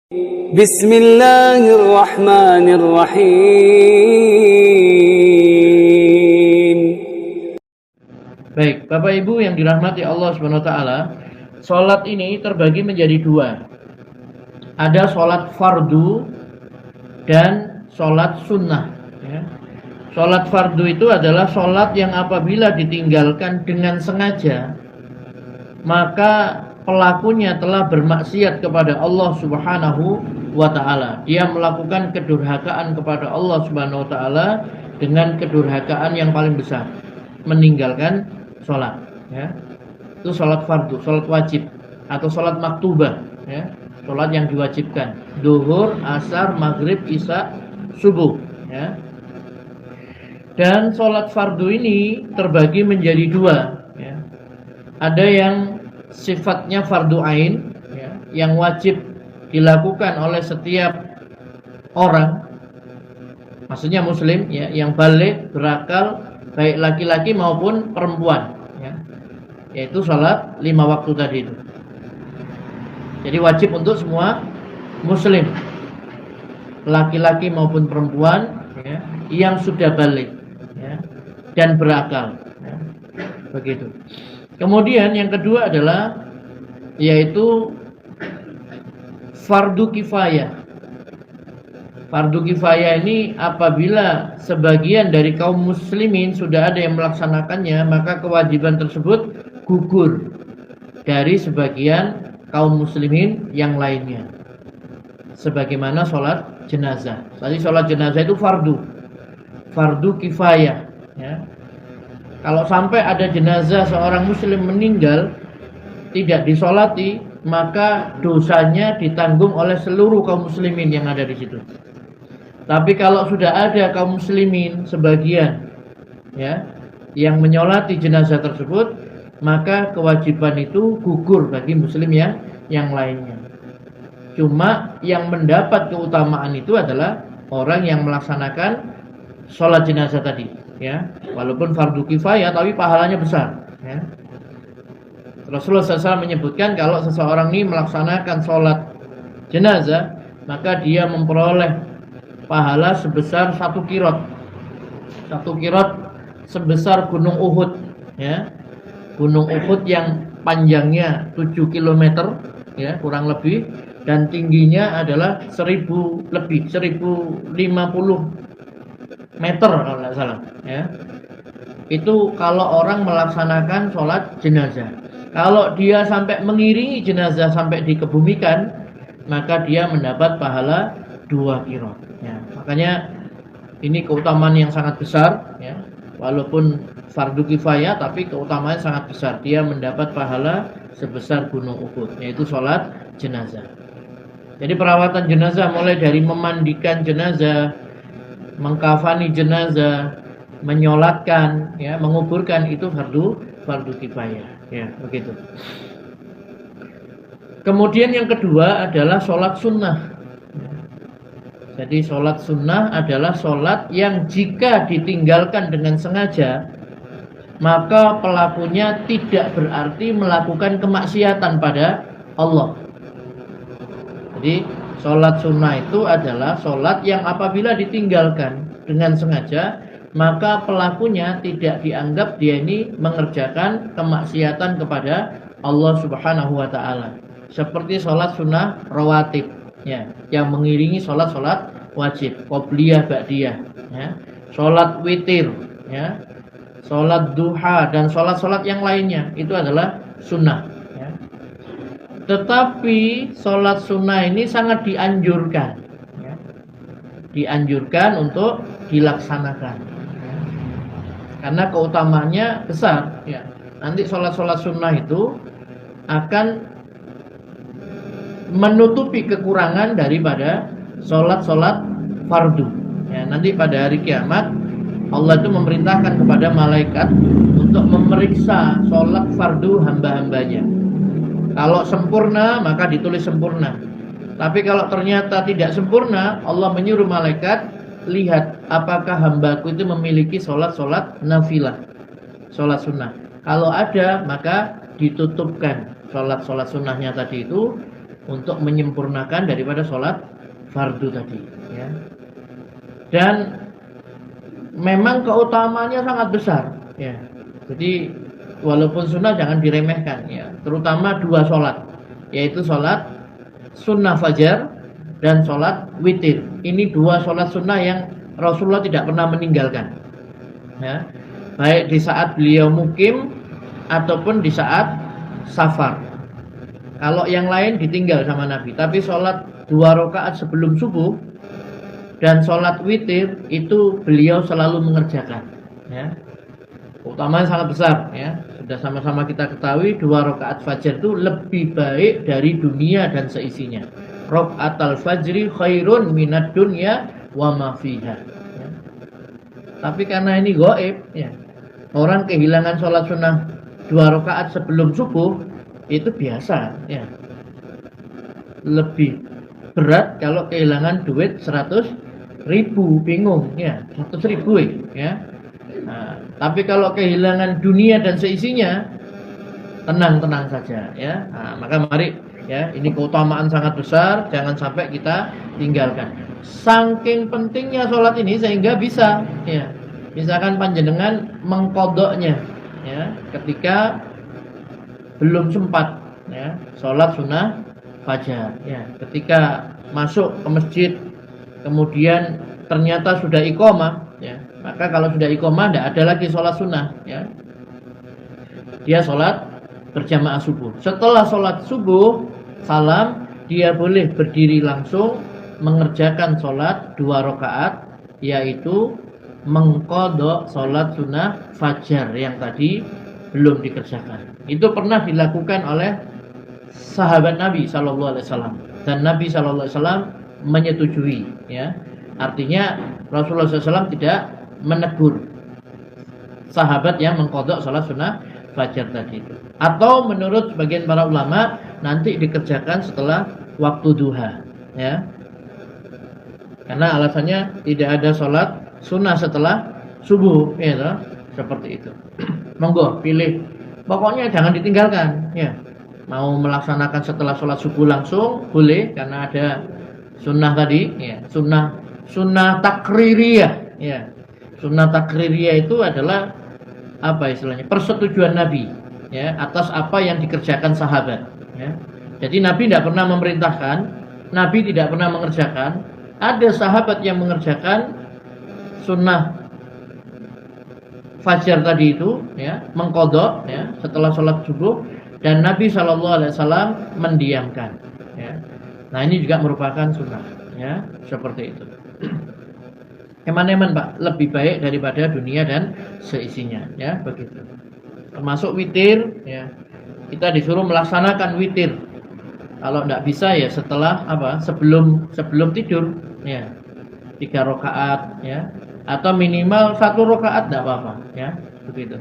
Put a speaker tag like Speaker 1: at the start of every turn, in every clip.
Speaker 1: بسم الله الرحمن الرحيم.
Speaker 2: Baik, Bapak Ibu yang dirahmati Allah Subhanahu wa taala, salat ini terbagi menjadi dua. Ada salat fardu dan salat sunnah, ya. Salat fardu itu adalah salat yang apabila ditinggalkan dengan sengaja, maka pelakunya telah bermaksiat kepada Allah Subhanahu wa taala. Dia melakukan kedurhakaan kepada Allah Subhanahu wa taala dengan kedurhakaan yang paling besar, meninggalkan salat, ya. Itu salat fardu, salat wajib atau salat maktubah, ya. Salat yang diwajibkan, zuhur, asar, maghrib, isya, subuh, ya. Dan salat fardu ini terbagi menjadi dua, ya. Ada yang sifatnya fardu ain, ya, yang wajib dilakukan oleh setiap orang, maksudnya muslim, ya, yang baligh, berakal, baik laki-laki maupun perempuan, ya, yaitu salat 5 waktu tadi itu. Jadi wajib untuk semua muslim, laki-laki maupun perempuan, ya, yang sudah baligh, ya, dan berakal, ya, begitu. Kemudian yang kedua adalah yaitu fardu kifayah. Fardu kifayah ini apabila sebagian dari kaum muslimin sudah ada yang melaksanakannya, maka kewajiban tersebut gugur dari sebagian kaum muslimin yang lainnya. Sebagaimana sholat jenazah. Tadi sholat jenazah itu fardu kifayah, ya. Kalau sampai ada jenazah seorang muslim meninggal tidak disolati, maka dosanya ditanggung oleh seluruh kaum muslimin yang ada di situ. Tapi kalau sudah ada kaum muslimin sebagian, ya, yang menyolati jenazah tersebut, maka kewajiban itu gugur bagi muslim yang lainnya. Cuma yang mendapat keutamaan itu adalah orang yang melaksanakan sholat jenazah tadi, ya, walaupun fardu kifayah tapi pahalanya besar, ya. Rasulullah SAW menyebutkan kalau seseorang ini melaksanakan sholat jenazah, maka dia memperoleh pahala sebesar 1 qirot. 1 qirot sebesar gunung Uhud, ya. Gunung Uhud yang panjangnya 7 km, ya, kurang lebih, dan tingginya adalah 1000 lebih, 1050 meter kalau tidak salah, ya. Itu kalau orang melaksanakan sholat jenazah. Kalau dia sampai mengiringi jenazah sampai dikebumikan, maka dia mendapat pahala 2 qirot, ya. Makanya ini keutamaan yang sangat besar, ya. Walaupun fardu kifayah tapi keutamaannya sangat besar. Dia mendapat pahala sebesar gunung Uhud, yaitu sholat jenazah. Jadi perawatan jenazah mulai dari memandikan jenazah, mengkafani jenazah, menyolatkan, ya, menguburkan, itu fardu kifayah, ya, begitu. Kemudian yang kedua adalah sholat sunnah. Jadi sholat sunnah adalah sholat yang jika ditinggalkan dengan sengaja, maka pelakunya tidak berarti melakukan kemaksiatan pada Allah. Jadi sholat sunnah itu adalah sholat yang apabila ditinggalkan dengan sengaja, maka pelakunya tidak dianggap dia ini mengerjakan kemaksiatan kepada Allah Subhanahu wa ta'ala. Seperti sholat sunnah rawatib, ya, yang mengiringi sholat wajib, qobliyah, ba'diyah, ya, sholat witir, ya, sholat duha, dan sholat yang lainnya, itu adalah sunnah, ya. Tetapi sholat sunnah ini sangat dianjurkan, ya, dianjurkan untuk dilaksanakan, ya, karena keutamaannya besar, ya. Nanti sholat sunnah itu akan menutupi kekurangan daripada sholat fardu, ya. Nanti pada hari kiamat Allah itu memerintahkan kepada malaikat untuk memeriksa sholat fardu hamba-hambanya. Kalau sempurna maka ditulis sempurna. Tapi kalau ternyata tidak sempurna, Allah menyuruh malaikat, lihat apakah hambaku itu memiliki sholat nafilah, sholat sunnah. Kalau ada, maka ditutupkan sholat sunnahnya tadi itu, untuk menyempurnakan daripada sholat fardu tadi, ya. Dan memang keutamaannya sangat besar, ya. Jadi walaupun sunnah jangan diremehkan, ya. Terutama dua sholat, yaitu sholat sunnah fajar dan sholat witir. Ini dua sholat sunnah yang Rasulullah tidak pernah meninggalkan, ya. Baik di saat beliau mukim ataupun di saat safar. Kalau yang lain ditinggal sama Nabi, tapi sholat 2 rakaat sebelum subuh dan sholat witir itu beliau selalu mengerjakan, ya. Utamanya sangat besar, ya. Sudah sama-sama kita ketahui 2 rakaat fajar itu lebih baik dari dunia dan seisinya. Rakaatul fajri khairun minad dunya wa ma fiha, ya. Tapi karena ini gaib, ya. Orang kehilangan sholat sunnah 2 rakaat sebelum subuh itu biasa, ya. Lebih berat kalau kehilangan duit 100.000, bingung, ya. 100.000, ya. Nah, tapi kalau kehilangan dunia dan seisinya, tenang-tenang saja, ya. Nah, maka mari, ya, ini keutamaan sangat besar, jangan sampai kita tinggalkan. Saking pentingnya sholat ini sehingga bisa, ya, misalkan panjenengan mengkodoknya, ya, ketika belum sempat, ya, sholat sunnah fajar, ya, ketika masuk ke masjid kemudian ternyata sudah iqomah, ya, maka kalau sudah iqomah tidak ada lagi sholat sunnah, ya, dia sholat berjamaah subuh. Setelah sholat subuh salam, dia boleh berdiri langsung mengerjakan sholat 2 rakaat, yaitu mengqadha sholat sunnah fajar yang tadi belum dikerjakan. Itu pernah dilakukan oleh sahabat Nabi Shallallahu Alaihi Wasallam dan Nabi Shallallahu Alaihi Wasallam menyetujui, ya. Artinya Rasulullah SAW tidak menegur sahabat yang mengqadha sholat sunnah fajar tadi itu. Atau menurut sebagian para ulama nanti dikerjakan setelah waktu duha, ya. Karena alasannya tidak ada sholat sunnah setelah subuh, ya, seperti itu. Monggo pilih, pokoknya jangan ditinggalkan, ya. Mau melaksanakan setelah sholat subuh langsung boleh karena ada sunnah tadi, ya. Sunnah takririyah, ya. Sunnah takririyah itu adalah apa istilahnya, persetujuan Nabi, ya, atas apa yang dikerjakan sahabat, ya. Jadi Nabi tidak pernah memerintahkan, Nabi tidak pernah mengerjakan. Ada sahabat yang mengerjakan sunnah fajar tadi itu, ya, mengqadha, ya, setelah sholat subuh, dan Nabi SAW mendiamkan, ya. Nah, ini juga merupakan sunnah, ya, seperti itu. Eman-eman Pak, lebih baik daripada dunia dan seisinya, ya, begitu. Termasuk witir, ya. Kita disuruh melaksanakan witir. Kalau tidak bisa ya setelah apa? Sebelum tidur, ya. 3 rakaat, ya. Atau minimal 1 rakaat tidak apa-apa, ya, begitu.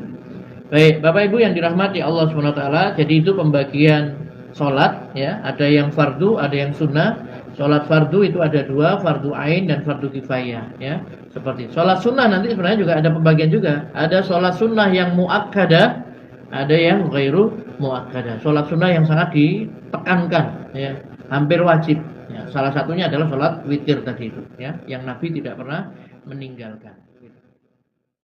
Speaker 2: Baik, Bapak Ibu yang dirahmati Allah SWT, jadi itu pembagian sholat, ya. Ada yang fardu, ada yang sunnah. Sholat fardu itu ada 2, fardu ain dan fardu kifayah, ya. Seperti sholat sunnah nanti sebenarnya juga ada pembagian juga. Ada sholat sunnah yang muakkadah, ada yang ghairu muakkadah. Sholat sunnah yang sangat ditekankan, ya, hampir wajib. Ya. Salah satunya adalah sholat witir tadi itu, ya, yang Nabi tidak pernah meninggalkan.